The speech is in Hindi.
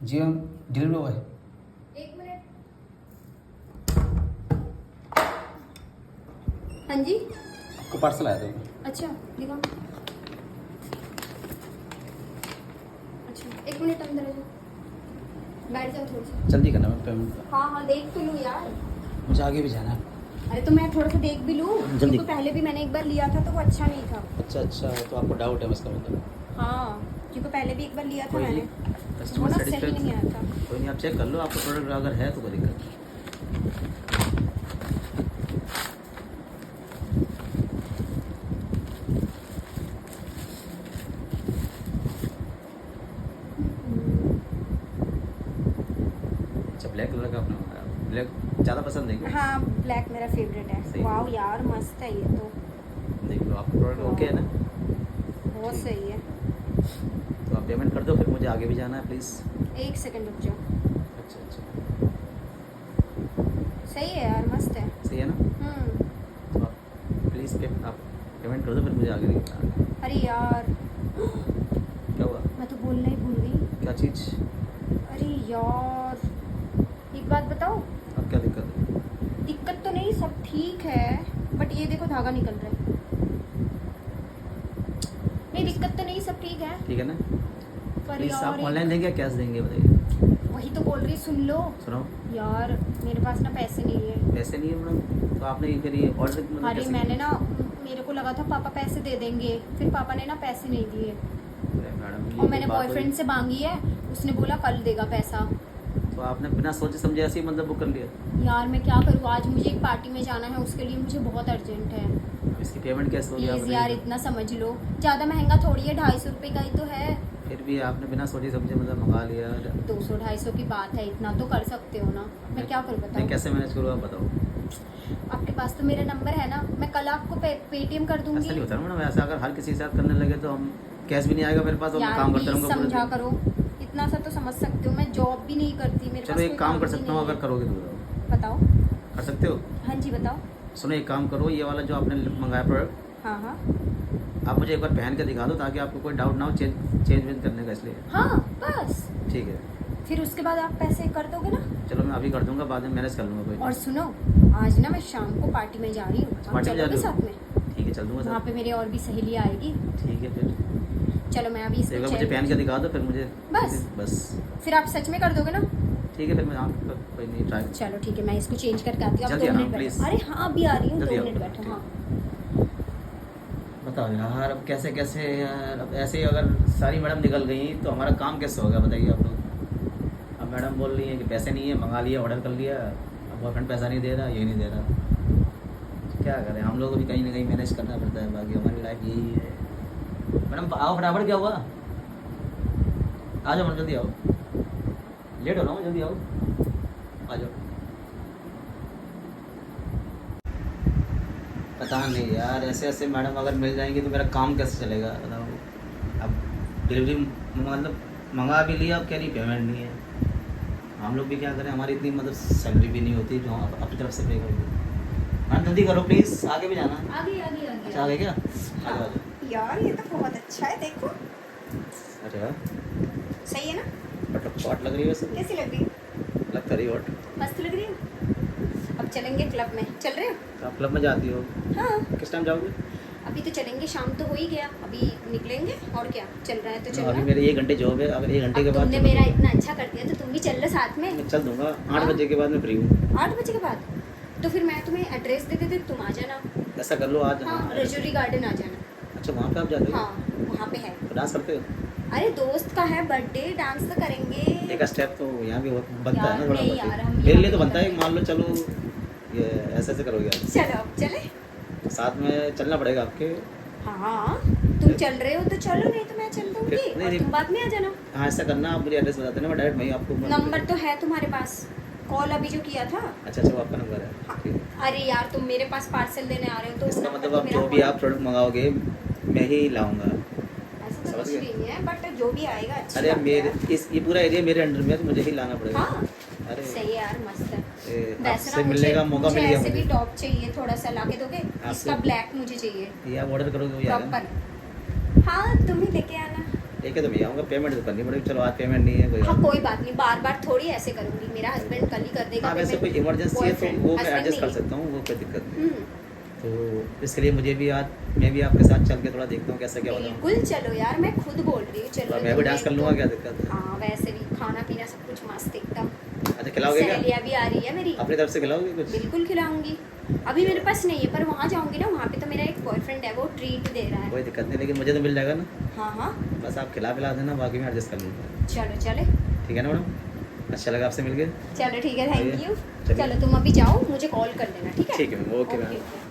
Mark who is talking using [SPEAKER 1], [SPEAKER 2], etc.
[SPEAKER 1] जी हम डिलीवरी बॉय।
[SPEAKER 2] एक मिनट। हाँ जी।
[SPEAKER 1] आपको पार्सल आया था।
[SPEAKER 2] अच्छा दिखाओ। अच्छा एक मिनट अंदर आ जाओ, बैठ जाओ थोड़ा सा।
[SPEAKER 1] जल्दी करना मैं पेमेंट।
[SPEAKER 2] हाँ हाँ देख तो लूँ यार।
[SPEAKER 1] मुझे आगे भी जाना है।
[SPEAKER 2] अरे तो मैं थोड़ा सा देख भी लूँ,
[SPEAKER 1] जल्दी।
[SPEAKER 2] क्योंकि पहले भी मैंने एक बार लिया था तो वो अच्छा नहीं था।
[SPEAKER 1] अच्छा तो आपको डाउट है इसका मतलब।
[SPEAKER 2] हाँ क्योंकि पहले भी एक बार लिया था
[SPEAKER 1] कोई
[SPEAKER 2] मैंने,
[SPEAKER 1] नहीं,
[SPEAKER 2] वो
[SPEAKER 1] कस्टमर
[SPEAKER 2] ना सही
[SPEAKER 1] सेटिस्फेक्शन।
[SPEAKER 2] नहीं आया था।
[SPEAKER 1] कोई नहीं, आप चेक कर लो, आपका प्रोडक्ट अगर है तो कोई दिक्कत नहीं। अच्छा ब्लैक कलर का आपने मंगाया, ब्लैक ज़्यादा पसंद है क्या?
[SPEAKER 2] हाँ ब्लैक मेरा फेवरेट
[SPEAKER 1] सही।
[SPEAKER 2] है। वाह यार मस्त है ये तो,
[SPEAKER 1] देख लो आपका प्रोडक्ट ओके है ना।
[SPEAKER 2] बहुत सही है।
[SPEAKER 1] तो आप पेमेंट कर दो, फिर मुझे आगे भी जाना है प्लीज़।
[SPEAKER 2] एक सेकंड रुक जाओ।
[SPEAKER 1] अच्छा
[SPEAKER 2] सही है यार, मस्त है।
[SPEAKER 1] सही है ना। तो आप प्लीज़ आप पेमेंट कर दो, फिर मुझे आगे भी जाना है।
[SPEAKER 2] अरे यार
[SPEAKER 1] क्या हुआ?
[SPEAKER 2] मैं तो बोलना ही भूल गई।
[SPEAKER 1] क्या चीज़?
[SPEAKER 2] अरे यार एक बात बताओ।
[SPEAKER 1] अब क्या दिक्कत है?
[SPEAKER 2] दिक्कत तो नहीं, सब ठीक है, बट ये देखो धागा निकल रहा है। नहीं दिक्कत तो नहीं, सब ठीक है।
[SPEAKER 1] ठीक है ना।
[SPEAKER 2] पर
[SPEAKER 1] प्लीज़ आप
[SPEAKER 2] यार
[SPEAKER 1] ऑनलाइन देंगे या कैश देंगे बताइए।
[SPEAKER 2] वही तो बोल रही, सुन लो
[SPEAKER 1] सुनो,
[SPEAKER 2] यार, मेरे पास ना पैसे नहीं है।
[SPEAKER 1] पैसे नहीं है मैडम, तो आपने फिर ये ऑर्डर मतलब
[SPEAKER 2] अरे
[SPEAKER 1] कैसे
[SPEAKER 2] मैंने ना, मेरे को लगा था पापा पैसे दे देंगे, फिर पापा ने ना पैसे नहीं दिए।
[SPEAKER 1] अरे मैडम ये
[SPEAKER 2] और मैंने
[SPEAKER 1] बात
[SPEAKER 2] बॉयफ्रेंड से मांगी है, उसने बोला कल देगा पैसा।
[SPEAKER 1] हुई। तो आपने बिना सोचे समझे ऐसे ही मतलब बुक कर लिया।
[SPEAKER 2] यार मैं क्या करूँ, आज मुझे एक पार्टी में जाना है, उसके लिए मुझे बहुत अर्जेंट है।
[SPEAKER 1] अब इसकी पेमेंट कैसे होगी
[SPEAKER 2] प्लीज़
[SPEAKER 1] आपने?
[SPEAKER 2] यार इतना समझ लो, ज़्यादा महंगा थोड़ी है, 250 रुपये का ही तो है।
[SPEAKER 1] फिर भी आपने बिना सोचे समझे मतलब मंगा लिया।
[SPEAKER 2] 200-250 की बात है, इतना तो कर सकते हो ना। मैं क्या करूँ
[SPEAKER 1] मैं
[SPEAKER 2] बताओ।
[SPEAKER 1] कैसे मैनेज करूँ आप बताओ।
[SPEAKER 2] आपके पास तो मेरा नंबर है ना, मैं कल आपको पेटीएम कर
[SPEAKER 1] ऐसा नहीं
[SPEAKER 2] दूंगी।
[SPEAKER 1] होता ना मैडम, ऐसा अगर हर किसी के साथ करने लगे तो हम कैश भी नहीं आएगा मेरे पास और मैं
[SPEAKER 2] यार
[SPEAKER 1] काम करता
[SPEAKER 2] प्लीज
[SPEAKER 1] रहूँगा पूरे
[SPEAKER 2] समझा
[SPEAKER 1] दिन।
[SPEAKER 2] करो, इतना सा तो समझ सकते हो, मैं जॉब भी नहीं करती, मेरे
[SPEAKER 1] चलो
[SPEAKER 2] पास
[SPEAKER 1] एक
[SPEAKER 2] कोई
[SPEAKER 1] काम कर
[SPEAKER 2] भी
[SPEAKER 1] सकता हूँ,
[SPEAKER 2] नहीं
[SPEAKER 1] अगर
[SPEAKER 2] है।
[SPEAKER 1] करोगे तो
[SPEAKER 2] बताओ।
[SPEAKER 1] कर सकते हो।
[SPEAKER 2] हाँ जी बताओ।
[SPEAKER 1] सुनो एक काम करो, ये वाला जो आपने मंगाया प्रोडक्ट,
[SPEAKER 2] हाँ हाँ
[SPEAKER 1] आप मुझे एक बार पहन के दिखा दो ताकि आपको कोई डाउट ना हो चेंज करने का, इसलिए।
[SPEAKER 2] हाँ बस,
[SPEAKER 1] ठीक है
[SPEAKER 2] फिर उसके बाद आप पैसे कर दोगे ना।
[SPEAKER 1] चलो मैं अभी कर दूंगा, बाद में मैनेज कर लूँगा कोई।
[SPEAKER 2] और सुनो, आज ना मैं शाम को पार्टी में जा रही हूँ, आप
[SPEAKER 1] पार्टी में जा
[SPEAKER 2] चलोगे
[SPEAKER 1] रही हो?
[SPEAKER 2] साथ में?
[SPEAKER 1] ठीक है चल दूँगा
[SPEAKER 2] वहाँ
[SPEAKER 1] सर।
[SPEAKER 2] पे मेरी और भी सहेली आएगी।
[SPEAKER 1] ठीक है फिर
[SPEAKER 2] चलो मैं अभी
[SPEAKER 1] एक
[SPEAKER 2] इसको
[SPEAKER 1] बार मुझे पहन के दिखा दो, फिर मुझे बस
[SPEAKER 2] फिर आप सच में कर दोगे ना?
[SPEAKER 1] ठीक है फिर मैं आपका कोई नहीं ट्राई।
[SPEAKER 2] चलो ठीक है, मैं इसको चेंज करके आती हूँ। आप
[SPEAKER 1] जल्दी
[SPEAKER 2] 2
[SPEAKER 1] आना,
[SPEAKER 2] मिनट बैठो।
[SPEAKER 1] please।
[SPEAKER 2] अरे हाँ अभी आ रही हूँ, 2
[SPEAKER 1] जल्दी आओ,
[SPEAKER 2] मिनट बैठो।
[SPEAKER 1] ठीक।
[SPEAKER 2] हाँ
[SPEAKER 1] बताओ यार, अब कैसे कैसे यार, अब ऐसे ही अगर सारी मैडम निकल गई तो हमारा काम कैसे होगा बताइए आप लोग। अब मैडम बोल रही है कि पैसे नहीं है, मंगा लिया, ऑर्डर कर लिया, अब बॉयफ्रेंड पैसा नहीं दे रहा, ये नहीं दे रहा, तो क्या करें हम लोग को भी कहीं ना कहीं मैनेज करना पड़ता है, बाकी हमारी लाइफ यही है। मैडम आओ फटाफट, क्या हुआ? आ जाओ मैडम जल्दी आओ, लेट हो रहा हूँ, जल्दी आओ, आ जाओ। पता नहीं यार, ऐसे ऐसे मैडम अगर मिल जाएंगे तो मेरा काम कैसे चलेगा बताओ। अब डिलीवरी मतलब मंगा भी लिया, अब कह रही पेमेंट नहीं है। हम लोग भी क्या करें, हमारी इतनी मतलब सैलरी भी नहीं होती जो हम अपनी तरफ से पे कर दें। मैडम जल्दी करो प्लीज़, आगे भी जाना।
[SPEAKER 2] आगे
[SPEAKER 1] अच्छा आगे क्या? आ जाओ आ जाओ।
[SPEAKER 2] यार ये तो बहुत अच्छा है, देखो
[SPEAKER 1] अरे यार
[SPEAKER 2] सही है ना?
[SPEAKER 1] हॉट लग रही है वैसे,
[SPEAKER 2] कैसी लग रही है?
[SPEAKER 1] लग रही हॉट।
[SPEAKER 2] मस्त लग रही है। अब चलेंगे क्लब में, चल रहे हो?
[SPEAKER 1] तो आप क्लब में जाती हो,
[SPEAKER 2] हाँ
[SPEAKER 1] किस टाइम जाओगे?
[SPEAKER 2] अभी तो चलेंगे, शाम तो हो ही गया, अभी निकलेंगे और क्या, चल रहा है तो चल रहा
[SPEAKER 1] अभी
[SPEAKER 2] है।
[SPEAKER 1] मेरे 1 घंटे जॉब है, अगर 1 घंटे के
[SPEAKER 2] अब
[SPEAKER 1] बाद
[SPEAKER 2] तुमने
[SPEAKER 1] चलो
[SPEAKER 2] मेरा
[SPEAKER 1] तो
[SPEAKER 2] इतना अच्छा कर दिया तो तुम भी चल लो साथ में।
[SPEAKER 1] मैं चल दूंगा। 8
[SPEAKER 2] हाँ।
[SPEAKER 1] बजे के बाद मैं फ्री हूँ।
[SPEAKER 2] 8 बजे के बाद तो फिर मैं तुम्हें एड्रेस दे देती, तुम आ जाना।
[SPEAKER 1] ऐसा कर लो आज।
[SPEAKER 2] हाँ रजौरी गार्डन आ जाना।
[SPEAKER 1] अच्छा वहाँ पे आप जाते हो?
[SPEAKER 2] हाँ वहाँ पे है।
[SPEAKER 1] तो डांस करते हो?
[SPEAKER 2] अरे दोस्त का है बर्थडे, डांस तो करेंगे।
[SPEAKER 1] एक स्टेप तो यहाँ भी बनता है ना
[SPEAKER 2] यार
[SPEAKER 1] थोड़ा
[SPEAKER 2] नहीं
[SPEAKER 1] बहुत।
[SPEAKER 2] यार, हम
[SPEAKER 1] मेरे
[SPEAKER 2] यहाँ
[SPEAKER 1] लिए तो
[SPEAKER 2] पे
[SPEAKER 1] बनता है,
[SPEAKER 2] करते
[SPEAKER 1] मान लो चलो ये ऐसे ऐसे करोगे आप,
[SPEAKER 2] चलो अब चले।
[SPEAKER 1] तो साथ में चलना पड़ेगा आपके।
[SPEAKER 2] हाँ तुम चल रहे हो तो चलो, नहीं तो मैं चल दूंगी
[SPEAKER 1] नहीं,
[SPEAKER 2] और
[SPEAKER 1] नहीं।
[SPEAKER 2] तुम बाद में आ जाना।
[SPEAKER 1] हाँ ऐसा करना, आप मुझे एड्रेस बता देना, मैं डायरेक्ट वहीं आपको
[SPEAKER 2] नंबर तो है तुम्हारे पास, कॉल अभी जो किया था।
[SPEAKER 1] अच्छा वो आपका नंबर है।
[SPEAKER 2] हाँ।
[SPEAKER 1] ठीक है।
[SPEAKER 2] अरे यार तुम मेरे पास पार्सल देने आ रहे हो तो
[SPEAKER 1] इसका
[SPEAKER 2] नंबर
[SPEAKER 1] मतलब
[SPEAKER 2] तो
[SPEAKER 1] आप
[SPEAKER 2] मेरा
[SPEAKER 1] जो भी
[SPEAKER 2] कॉल-
[SPEAKER 1] आप प्रोडक्ट मंगाओगे मैं ही लाऊंगा।
[SPEAKER 2] ऐसा तो
[SPEAKER 1] समझ
[SPEAKER 2] कुछ
[SPEAKER 1] गए?
[SPEAKER 2] नहीं है, बट जो भी आएगा अच्छा।
[SPEAKER 1] अरे मेरे ये पूरा एरिया मेरे अंडर में है, तो मुझे ही लाना पड़ेगा।
[SPEAKER 2] हाँ
[SPEAKER 1] अरे
[SPEAKER 2] सही है यार, मस्त है। वैसे
[SPEAKER 1] आपसे
[SPEAKER 2] ना
[SPEAKER 1] मिलने का मौका
[SPEAKER 2] मुझे
[SPEAKER 1] मिल गया
[SPEAKER 2] ऐसे भी
[SPEAKER 1] मुझे।
[SPEAKER 2] टॉप चाहिए, थोड़ा सा लाके दोगे? इसका
[SPEAKER 1] आपसे-
[SPEAKER 2] ब्लैक मुझे चाहिए
[SPEAKER 1] ये आप ऑर्डर करोगे वही आएगा ना?
[SPEAKER 2] प्रॉपर। हाँ तुम ही लेके आना।
[SPEAKER 1] ठीक है तो मैं आऊँगा, पेमेंट तो करनी पड़ेगी। चलो आज पेमेंट नहीं है कोई
[SPEAKER 2] हाँ
[SPEAKER 1] बात
[SPEAKER 2] कोई बात नहीं, बार बार थोड़ी ऐसे करूंगी, मेरा हस्बैंड कल ही कर देगा।
[SPEAKER 1] हाँ वैसे कोई
[SPEAKER 2] payment।
[SPEAKER 1] इमरजेंसी है तो
[SPEAKER 2] Boyfriend,
[SPEAKER 1] वो मैं
[SPEAKER 2] husband
[SPEAKER 1] एडजस्ट कर
[SPEAKER 2] नहीं है।
[SPEAKER 1] सकता हूँ, वो कोई दिक्कत नहीं।
[SPEAKER 2] हम्म,
[SPEAKER 1] तो इसके लिए मुझे भी आज मैं भी आपके साथ चल के थोड़ा देखता हूँ कैसा क्या होता है।
[SPEAKER 2] बिल्कुल चलो यार, मैं खुद बोल रही हूँ चलो।
[SPEAKER 1] मैं भी डांस कर लूँगा, क्या दिक्कत है।
[SPEAKER 2] हाँ वैसे भी खाना पीना सब कुछ मस्त एकदम।
[SPEAKER 1] अच्छा खिलाओगे क्या?
[SPEAKER 2] सहेलियाँ भी आ रही है मेरी।
[SPEAKER 1] अपनी तरफ से खिलाओगे कुछ?
[SPEAKER 2] बिल्कुल खिलाऊंगी। अभी मेरे पास नहीं है, पर वहाँ जाऊंगी ना, वहाँ पे तो मेरा एक बॉयफ्रेंड है, वो ट्रीट दे रहा है।
[SPEAKER 1] कोई दिक्कत नहीं, लेकिन मुझे तो मिल जाएगा ना।
[SPEAKER 2] हाँ हाँ
[SPEAKER 1] बस आप खिला पिला देना, बाकी मैं एडजस्ट कर लूँगा।
[SPEAKER 2] चलो चले।
[SPEAKER 1] ठीक है ना मैडम? अच्छा लगा आपसे मिल के।
[SPEAKER 2] चलो ठीक है, थैंक यू।
[SPEAKER 1] चलिए।
[SPEAKER 2] चलो तुम अभी जाओ, मुझे कॉल कर देना, ठीक है?
[SPEAKER 1] ठीक है मैम, ओके मैम।
[SPEAKER 2] ओके।